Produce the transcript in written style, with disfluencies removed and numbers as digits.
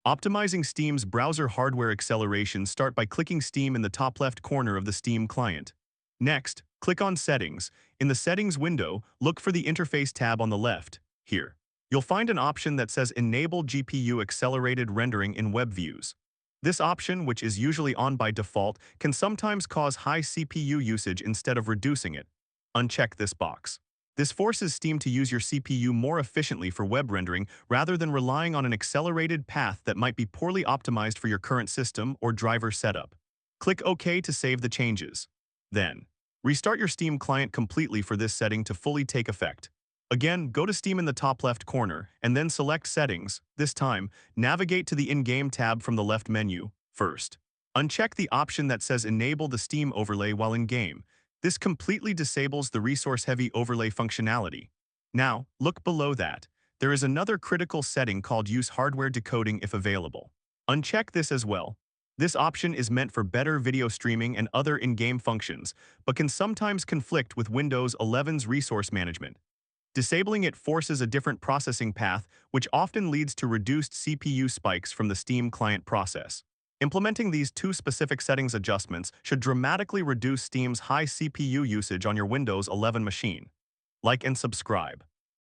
Optimizing Steam's browser hardware acceleration. Start by clicking Steam in the top left corner of the Steam client. Next, click on Settings. In the Settings window, look for the Interface tab on the left. Here, you'll find an option that says Enable GPU Accelerated Rendering in Web Views. This option, which is usually on by default, can sometimes cause high CPU usage instead of reducing it. Uncheck this box. This forces Steam to use your CPU more efficiently for web rendering rather than relying on an accelerated path that might be poorly optimized for your current system or driver setup. Click OK to save the changes. Then, restart your Steam client completely for this setting to fully take effect. Again, go to Steam in the top left corner and then select Settings. This time, navigate to the In-Game tab from the left menu. First, uncheck the option that says Enable the Steam overlay while in-game. This completely disables the resource-heavy overlay functionality. Now, look below that. There is another critical setting called Use Hardware Decoding if available. Uncheck this as well. This option is meant for better video streaming and other in-game functions, but can sometimes conflict with Windows 11's resource management. Disabling it forces a different processing path, which often leads to reduced CPU spikes from the Steam client process. Implementing these two specific settings adjustments should dramatically reduce Steam's high CPU usage on your Windows 11 machine. Like and subscribe.